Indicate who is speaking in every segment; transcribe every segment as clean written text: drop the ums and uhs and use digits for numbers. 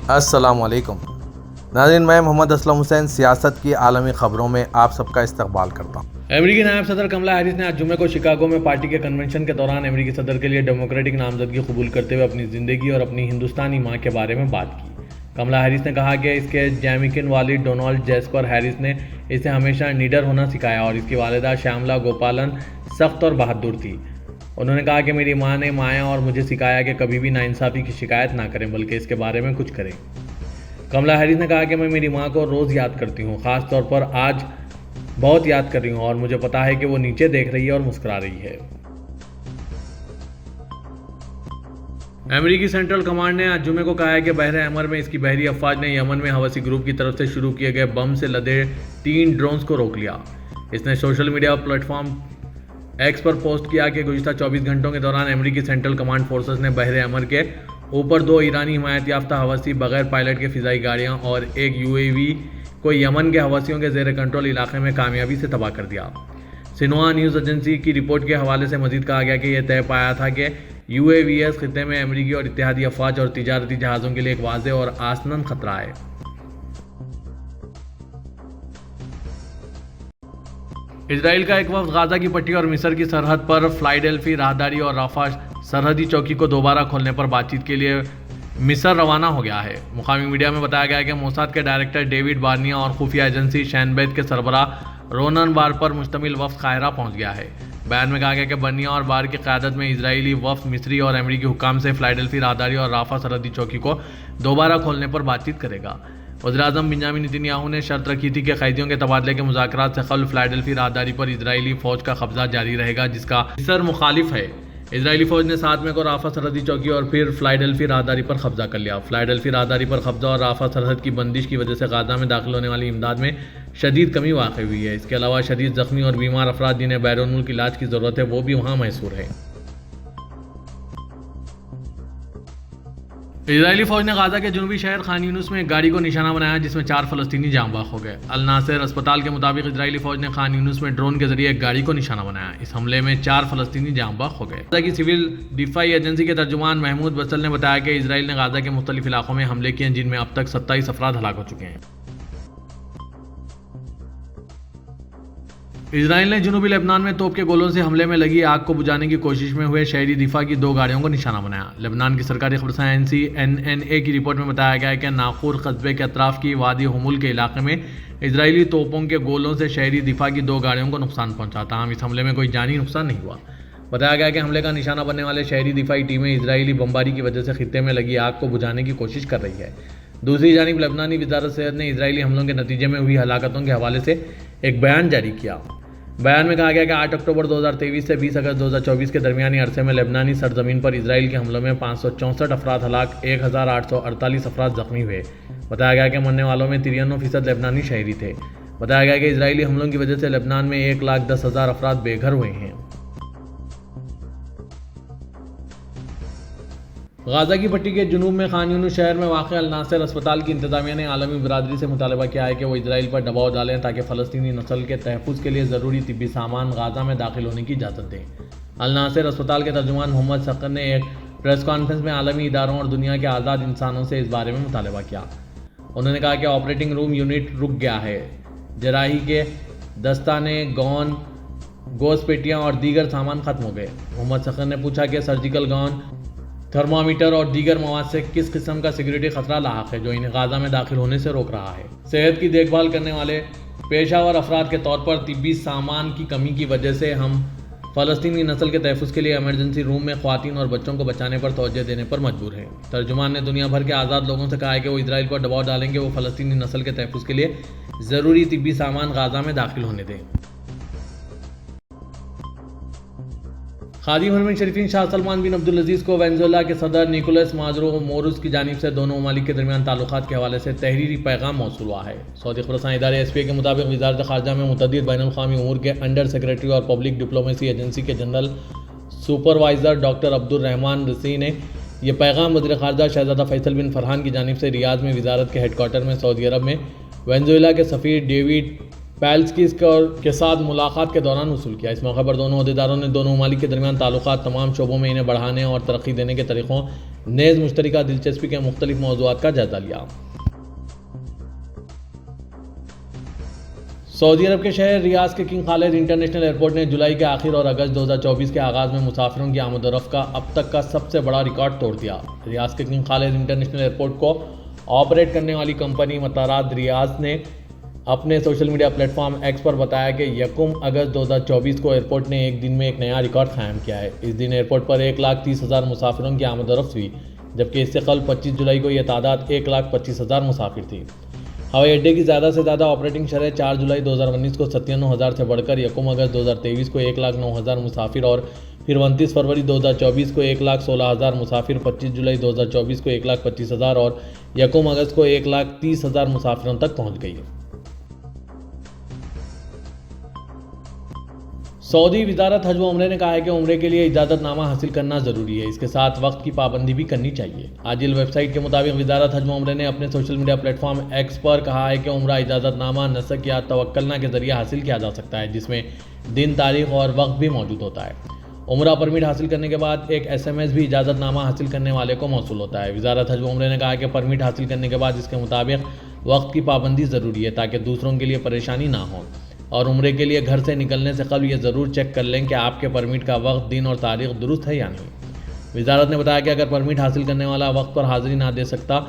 Speaker 1: السلام علیکم ناظرین، میں محمد اسلم حسین سیاست کی عالمی خبروں میں آپ سب کا استقبال کرتا ہوں۔
Speaker 2: امریکی نائب صدر کملا ہیرس نے آج جمعے کو شکاگو میں پارٹی کے کنونشن کے دوران امریکی صدر کے لیے ڈیموکریٹک نامزدگی قبول کرتے ہوئے اپنی زندگی اور اپنی ہندوستانی ماں کے بارے میں بات کی۔ کملا ہیرس نے کہا کہ اس کے جیمیکن والد ڈونالڈ جیسپر ہیرس نے اسے ہمیشہ نیڈر ہونا سکھایا اور اس کی والدہ شیاملا گوپالن سخت اور بہادر تھی۔ انہوں نے کہا کہ میری ماں نے مایا اور مجھے سکھایا کہ کبھی بھی ناانصافی کی شکایت نہ کریں بلکہ اس کے بارے میں کچھ کریں۔ کملا ہیرس نے کہا کہ میں میری ماں کو روز یاد کرتی ہوں، خاص طور پر آج بہت یاد کر رہی ہوں اور مجھے پتا ہے کہ وہ نیچے دیکھ رہی ہے اور مسکرا رہی ہے۔ امریکی سینٹرل کمانڈ نے آج جمعے کو کہا ہے کہ بحر احمر میں اس کی بحری افواج نے یمن میں حوثی گروپ کی طرف سے شروع کیے گئے بم سے لدے 3 ڈرونز کو روک لیا۔ اس نے social media platform X پر پوسٹ کیا کہ گزشتہ 24 گھنٹوں کے دوران امریکی سینٹرل کمانڈ فورسز نے بحر احمر کے اوپر 2 ایرانی حمایت یافتہ حوثی بغیر پائلٹ کے فضائی گاڑیاں اور ایک UAV کو یمن کے حوثیوں کے زیر کنٹرول علاقے میں کامیابی سے تباہ کر دیا۔ سنہوا نیوز ایجنسی کی رپورٹ کے حوالے سے مزید کہا گیا کہ یہ طے پایا تھا کہ UAVs خطے میں امریکی اور اتحادی افواج اور تجارتی جہازوں کے لیے ایک واضح اور آسنن خطرہ ہے۔ اسرائیل کا ایک وفد غزہ کی پٹی اور مصر کی سرحد پر فلائیڈیلفی راہداری اور رافع سرحدی چوکی کو دوبارہ کھولنے پر بات چیت کے لیے مصر روانہ ہو گیا ہے۔ مقامی میڈیا میں بتایا گیا کہ موساد کے ڈائریکٹر ڈیوڈ بارنیا اور خفیہ ایجنسی شین بیت کے سربراہ رونن بار پر مشتمل وفد قاہرہ پہنچ گیا ہے۔ بیان میں کہا گیا کہ برنیا اور بار کی قیادت میں اسرائیلی وفد مصری اور امریکی حکام سے فلائیڈیلفی راہداری اور رافع سرحدی چوکی کو دوبارہ کھولنے پر بات چیت کرے گا۔ وزیراعظم بنیامین نتن یاہو نے شرط رکھی تھی کہ قیدیوں کے تبادلے کے مذاکرات سے قبل فلائیڈیلفی راہداری پر اسرائیلی فوج کا قبضہ جاری رہے گا، جس کا مصر مخالف ہے۔ اسرائیلی فوج نے 7 مئی کو رافع سرحدی چوکی اور پھر فلائیڈیلفی راہداری پر قبضہ کر لیا۔ فلائیڈیلفی راہداری پر قبضہ اور رافع سرحد کی بندش کی وجہ سے غزہ میں داخل ہونے والی امداد میں شدید کمی واقع ہوئی ہے۔ اس کے علاوہ شدید زخمی اور بیمار افراد جنہیں بیرون ملک علاج کی ضرورت ہے وہ بھی وہاں محصور ہیں۔ اسرائیلی فوج نے غزہ کے جنوبی شہر خان یونس میں ایک گاڑی کو نشانہ بنایا جس میں 4 فلسطینی جاں بحق ہو گئے۔ الناصر اسپتال کے مطابق اسرائیلی فوج نے خان یونس میں ڈرون کے ذریعے ایک گاڑی کو نشانہ بنایا۔ اس حملے میں 4 فلسطینی جاں بحق ہو گئے۔ غزہ کی سول دفاعی ایجنسی کے ترجمان محمود بسل نے بتایا کہ اسرائیل نے غزہ کے مختلف علاقوں میں حملے کیے ہیں جن میں اب تک 27 افراد ہلاک ہو چکے ہیں۔ اسرائیل نے جنوبی لبنان میں توپ کے گولوں سے حملے میں لگی آگ کو بجھانے کی کوشش میں ہوئے شہری دفاع کی 2 گاڑیوں کو نشانہ بنایا۔ لبنان کی سرکاری خبرساں CNN کی رپورٹ میں بتایا گیا ہے کہ ناقور قصبے کے اطراف کی وادی حمل کے علاقے میں اسرائیلی توپوں کے گولوں سے شہری دفاع کی 2 گاڑیوں کو نقصان پہنچا، تاہم اس حملے میں کوئی جانی نقصان نہیں ہوا۔ بتایا گیا کہ حملے کا نشانہ بننے والے شہری دفاعی ٹیمیں اسرائیلی بمباری کی وجہ سے خطے میں لگی آگ کو بجھانے کی کوشش کر رہی ہے۔ دوسری جانب لبنانی وزارت صحت نے اسرائیلی حملوں کے نتیجے میں ہوئی ہلاکتوں کے حوالے سے ایک بیان جاری کیا۔ بیان میں کہا گیا کہ 8 اکتوبر 2023 سے 20 اگست 2024 کے درمیانی عرصے میں لبنانی سرزمین پر اسرائیل کے حملوں میں 564 افراد ہلاک، 1848 افراد زخمی ہوئے۔ بتایا گیا کہ مرنے والوں میں 93% لبنانی شہری تھے۔ بتایا گیا کہ اسرائیلی حملوں کی وجہ سے لبنان میں 1,10,000 افراد بے گھر ہوئے ہیں۔ غزہ کی پٹی کے جنوب میں خان یونس شہر میں واقع الناصر اسپتال کی انتظامیہ نے عالمی برادری سے مطالبہ کیا ہے کہ وہ اسرائیل پر دباؤ ڈالیں تاکہ فلسطینی نسل کے تحفظ کے لیے ضروری طبی سامان غزہ میں داخل ہونے کی اجازت دیں۔ الناصر اسپتال کے ترجمان محمد سقر نے ایک پریس کانفرنس میں عالمی اداروں اور دنیا کے آزاد انسانوں سے اس بارے میں مطالبہ کیا۔ انہوں نے کہا کہ آپریٹنگ روم یونٹ رک گیا ہے، جراحی کے دستانے، گون، گوشت پیٹیاں اور دیگر سامان ختم ہو گئے۔ محمد سقر نے پوچھا کہ سرجیکل گون، تھرمامیٹر اور دیگر مواد سے کس قسم کا سیکیورٹی خطرہ لاحق ہے جو انہیں غزہ میں داخل ہونے سے روک رہا ہے۔ صحت کی دیکھ بھال کرنے والے پیشہ ور افراد کے طور پر طبی سامان کی کمی کی وجہ سے ہم فلسطینی نسل کے تحفظ کے لیے ایمرجنسی روم میں خواتین اور بچوں کو بچانے پر توجہ دینے پر مجبور ہیں۔ ترجمان نے دنیا بھر کے آزاد لوگوں سے کہا ہے کہ وہ اسرائیل پر دباؤ ڈالیں کہ وہ فلسطینی نسل کے تحفظ کے لیے ضروری طبی سامان غزہ میں داخل ہونے دیں۔ خادم حرمین الشریفین شاہ سلمان بن عبدالعزیز کو وینزویلا کے صدر نیکولس مادورو مورس کی جانب سے دونوں ممالک کے درمیان تعلقات کے حوالے سے تحریری پیغام موصول ہوا ہے۔ سعودی خبرساں ادارے SPA کے مطابق وزارت خارجہ میں متعدد بین الاقوامی امور کے انڈر سیکرٹری اور پبلک ڈپلومیسی ایجنسی کے جنرل سپروائزر ڈاکٹر عبد الرحمان رسی نے یہ پیغام وزیر خارجہ شہزادہ فیصل بن فرحان کی جانب سے ریاض میں وزارت کے ہیڈ کوارٹر میں سعودی عرب میں وینزویلا کے سفیر ڈیوڈ پیلسکی کے ساتھ ملاقات کے دوران وصول کیا۔ اس موقع پر دونوں عہدیداروں نے دونوں ممالک کے درمیان تعلقات، تمام شعبوں میں انہیں بڑھانے اور ترقی دینے کے طریقوں نیز مشترکہ دلچسپی کے مختلف موضوعات کا جائزہ لیا۔ سعودی عرب کے شہر ریاض کے کنگ خالد انٹرنیشنل ایئرپورٹ نے جولائی کے آخر اور اگست 2024 کے آغاز میں مسافروں کی آمد و رفت کا اب تک کا سب سے بڑا ریکارڈ توڑ دیا۔ ریاض کے کنگ خالد انٹرنیشنل ایئرپورٹ کو آپریٹ کرنے والی کمپنی مطارات ریاض نے اپنے social media platform X پر بتایا کہ 1 اگست 2024 کو ایئرپورٹ نے ایک دن میں ایک نیا ریکارڈ قائم کیا ہے۔ اس دن ایئرپورٹ پر 1,30,000 مسافروں کی آمد و رفت ہوئی، جبکہ اس سے قبل 25 جولائی کو یہ تعداد 1,25,000 مسافر تھی۔ ہوائی اڈے کی زیادہ سے زیادہ آپریٹنگ شرح 4 جولائی 2019 کو 97,000 سے بڑھ کر 1 اگست 2023 کو 1,09,000 مسافر اور پھر 29 فروری 2024 کو 1,16,000 مسافر، 25 جولائی 2024 کو 1,25,000 اور 1 اگست کو 1,30,000 مسافروں تک پہنچ گئی۔ سعودی وزارت حج و عمرے نے کہا ہے کہ عمرے کے لیے اجازت نامہ حاصل کرنا ضروری ہے، اس کے ساتھ وقت کی پابندی بھی کرنی چاہیے۔ عاجل ویب سائٹ کے مطابق وزارت حج و عمرے نے اپنے social media platform X پر کہا ہے کہ عمرہ اجازت نامہ نسک یا توکلنا کے ذریعے حاصل کیا جا سکتا ہے، جس میں دن، تاریخ اور وقت بھی موجود ہوتا ہے۔ عمرہ پرمٹ حاصل کرنے کے بعد ایک SMS بھی اجازت نامہ حاصل کرنے والے کو موصول ہوتا ہے۔ وزارت حج و عمرے نے کہا کہ پرمٹ حاصل کرنے کے بعد اس کے مطابق وقت کی پابندی ضروری ہے تاکہ دوسروں کے لیے پریشانی نہ ہو، اور عمرے کے لیے گھر سے نکلنے سے قبل یہ ضرور چیک کر لیں کہ آپ کے پرمٹ کا وقت، دن اور تاریخ درست ہے یا نہیں۔ وزارت نے بتایا کہ اگر پرمٹ حاصل کرنے والا وقت پر حاضری نہ دے سکتا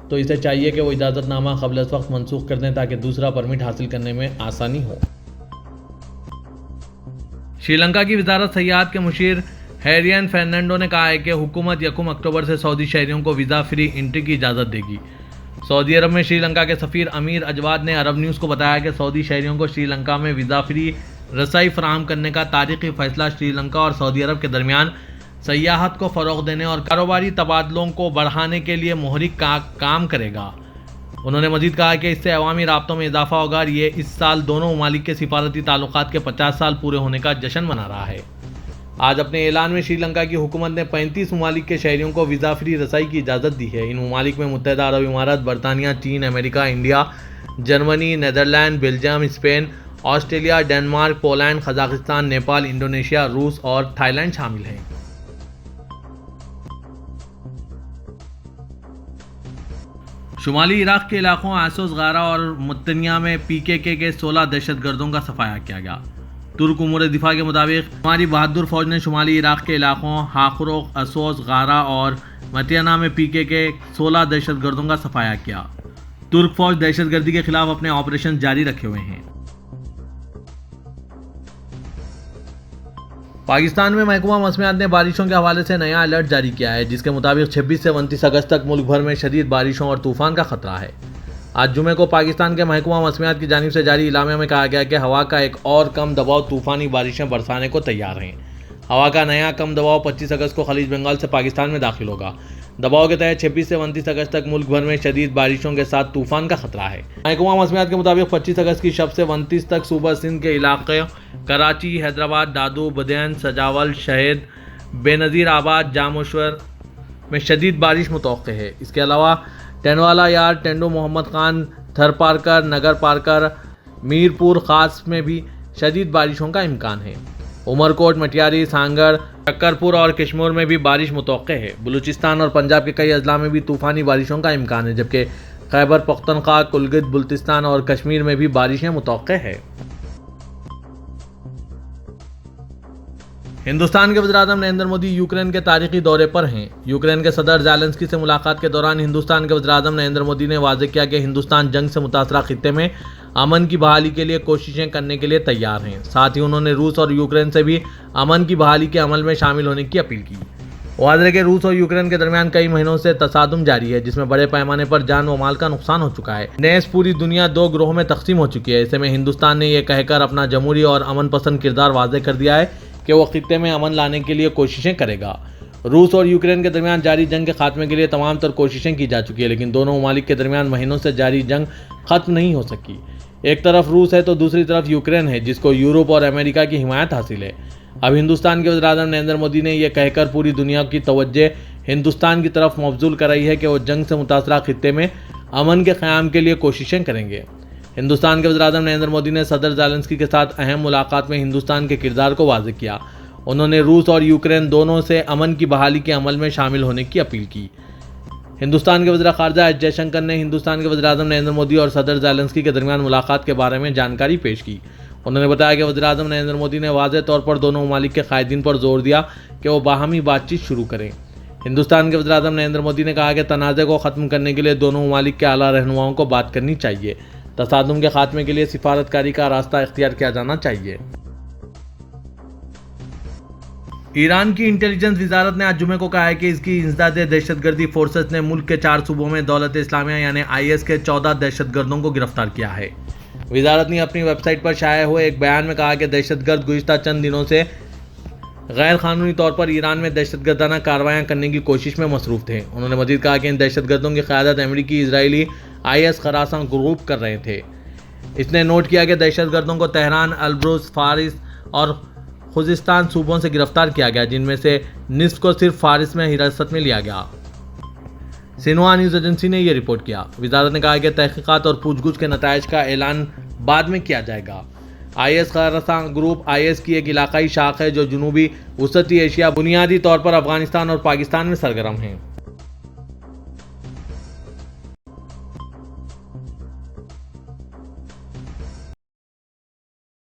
Speaker 2: تو اسے چاہیے کہ وہ اجازت نامہ قبل از وقت منسوخ کر دیں تاکہ دوسرا پرمٹ حاصل کرنے میں آسانی ہو۔ سری لنکا کی وزارت سیاحت کے مشیر ہیرین فرنینڈو نے کہا ہے کہ حکومت 1 اکتوبر سے سعودی شہریوں کو ویزا فری انٹری کی اجازت دے گی۔ سعودی عرب میں سری لنکا کے سفیر امیر اجواد نے عرب نیوز کو بتایا کہ سعودی شہریوں کو سری لنکا میں ویزا فری رسائی فراہم کرنے کا تاریخی فیصلہ سری لنکا اور سعودی عرب کے درمیان سیاحت کو فروغ دینے اور کاروباری تبادلوں کو بڑھانے کے لیے محرک کام کرے گا۔ انہوں نے مزید کہا کہ اس سے عوامی رابطوں میں اضافہ ہوگا اور یہ اس سال دونوں ممالک کے سفارتی تعلقات کے 50 سال پورے ہونے کا جشن منا رہا ہے۔ آج اپنے اعلان میں سری لنکا کی حکومت نے 35 ممالک کے شہریوں کو ویزا فری رسائی کی اجازت دی ہے۔ ان ممالک میں متحدہ عرب امارات، برطانیہ، چین، امریکہ، India, Germany, Netherland, Belgium, Spain, Australia, Denmark, Poland, قزاقستان، نیپال، انڈونیشیا، روس اور تھائی لینڈ شامل ہیں۔ شمالی عراق کے علاقوں آسوس، غارہ اور متنیہ میں PKK کے 16 دہشت گردوں کا صفایا کیا گیا۔ ترک امور دفاع کے مطابق ہماری بہادر فوج نے شمالی عراق کے علاقوں حاخروق، اسوس، غارہ اور متینہ میں PKK کے 16 دہشت گردوں کا صفایا کیا۔ ترک فوج دہشت گردی کے خلاف اپنے آپریشن جاری رکھے ہوئے ہیں۔ پاکستان میں محکمہ موسمیات نے بارشوں کے حوالے سے نیا الرٹ جاری کیا ہے، جس کے مطابق 26 سے 29 اگست تک ملک بھر میں شدید بارشوں اور طوفان کا خطرہ ہے۔ آج جمعے کو پاکستان کے محکمہ موسمیات کی جانب سے جاری اعلامیہ میں کہا گیا کہ ہوا کا ایک اور کم دباؤ طوفانی بارشیں برسانے کو تیار ہیں۔ ہوا کا نیا کم دباؤ 25 اگست کو خلیج بنگال سے پاکستان میں داخل ہوگا۔ دباؤ کے تحت 26 سے 29 اگست تک ملک بھر میں شدید بارشوں کے ساتھ طوفان کا خطرہ ہے۔ محکمہ موسمیات کے مطابق 25 اگست کی شب سے 29 تک صوبہ سندھ کے علاقے کراچی، حیدرآباد، دادو، بدین، سجاول، شہید، بے نظیر آباد، جاموشور میں شدید بارش متوقع ہے۔ اس کے علاوہ ٹینوالا یار، ٹینڈو، محمد خان، تھر پارکر، نگر پارکر، میرپور خاص میں بھی شدید بارشوں کا امکان ہے۔ عمرکوٹ، مٹیاری، سانگڑ، شکرپور اور کشمور میں بھی بارش متوقع ہے۔ بلوچستان اور پنجاب کے کئی اضلاع میں بھی طوفانی بارشوں کا امکان ہے، جبکہ خیبر پختونخوا، گلگت بلتستان اور کشمیر میں بھی بارشیں متوقع ہے۔ ہندوستان کے وزیر اعظم نریندر مودی یوکرین کے تاریخی دورے پر ہیں۔ یوکرین کے صدر زیلنسکی سے ملاقات کے دوران ہندوستان کے وزیر اعظم نریندر مودی نے واضح کیا کہ ہندوستان جنگ سے متاثرہ خطے میں امن کی بحالی کے لیے کوششیں کرنے کے لیے تیار ہیں۔ ساتھ ہی انہوں نے روس اور یوکرین سے بھی امن کی بحالی کے عمل میں شامل ہونے کی اپیل کی۔ واضح ہے کہ روس اور یوکرین کے درمیان کئی مہینوں سے تصادم جاری ہے، جس میں بڑے پیمانے پر جان و مال کا نقصان ہو چکا ہے۔ نیز پوری دنیا 2 گروہوں میں تقسیم ہو چکی ہے۔ ایسے میں ہندوستان نے یہ کہہ کر اپنا جمہوری اور امن پسند کردار واضح کر دیا ہے کہ وہ خطے میں امن لانے کے لیے کوششیں کرے گا۔ روس اور یوکرین کے درمیان جاری جنگ کے خاتمے کے لیے تمام تر کوششیں کی جا چکی ہے، لیکن دونوں ممالک کے درمیان مہینوں سے جاری جنگ ختم نہیں ہو سکی۔ ایک طرف روس ہے تو دوسری طرف یوکرین ہے، جس کو یورپ اور امریکہ کی حمایت حاصل ہے۔ اب ہندوستان کے وزیر اعظم نریندر مودی نے یہ کہہ کر پوری دنیا کی توجہ ہندوستان کی طرف مبذول کرائی ہے کہ وہ جنگ سے متاثرہ خطے میں امن کے قیام کے لیے کوششیں کریں گے۔ ہندوستان کے وزیراعظم نریندر مودی نے صدر زیلنسکی کے ساتھ اہم ملاقات میں ہندوستان کے کردار کو واضح کیا۔ انہوں نے روس اور یوکرین دونوں سے امن کی بحالی کے عمل میں شامل ہونے کی اپیل کی۔ ہندوستان کے وزیر خارجہ ایس جے شنکر نے ہندوستان کے وزیراعظم نریندر مودی اور صدر زیلنسکی کے درمیان ملاقات کے بارے میں جانکاری پیش کی۔ انہوں نے بتایا کہ وزیراعظم نریندر مودی نے واضح طور پر دونوں ممالک کے قائدین پر زور دیا کہ وہ باہمی بات چیت شروع کریں۔ ہندوستان کے وزیراعظم نریندر مودی نے کہا کہ تنازع کو ختم کرنے کے لیے دونوں ممالک کے اعلیٰ رہنماؤں کو بات کرنی چاہیے۔ تصادم کے خاتمے کے لیے سفارتکاری کا راستہ اختیار کیا جانا چاہیے۔ ایران کی انٹیلیجنس وزارت نے آج جمعے کو کہا ہے کہ اس کی انسداد دہشت گردی فورسز نے ملک کے 4 صوبوں میں دولت اسلامیہ یعنی IS کے 14 دہشت گردوں کو گرفتار کیا ہے۔ وزارت نے اپنی ویب سائٹ پر شائع ہوئے ایک بیان میں کہا کہ دہشت گرد گزشتہ چند دنوں سے غیر قانونی طور پر ایران میں دہشت گردانہ کارروائیاں کرنے کی کوشش میں مصروف تھے۔ انہوں نے مزید کہا کہ ان دہشت گردوں کی قیادت امریکی اسرائیلی IS خراساں گروپ کر رہے تھے۔ اس نے نوٹ کیا کہ دہشت گردوں کو تہران، البروز، فارس اور خوزستان صوبوں سے گرفتار کیا گیا، جن میں سے نصف کو صرف فارس میں حراست میں لیا گیا۔ سنہوا نیوز ایجنسی نے یہ رپورٹ کیا۔ وزارت نے کہا کہ تحقیقات اور پوچھ گچھ کے نتائج کا اعلان بعد میں کیا جائے گا۔ IS خراساں گروپ IS کی ایک علاقائی شاخ ہے جو جنوبی وسطی ایشیا، بنیادی طور پر افغانستان اور پاکستان میں سرگرم ہیں۔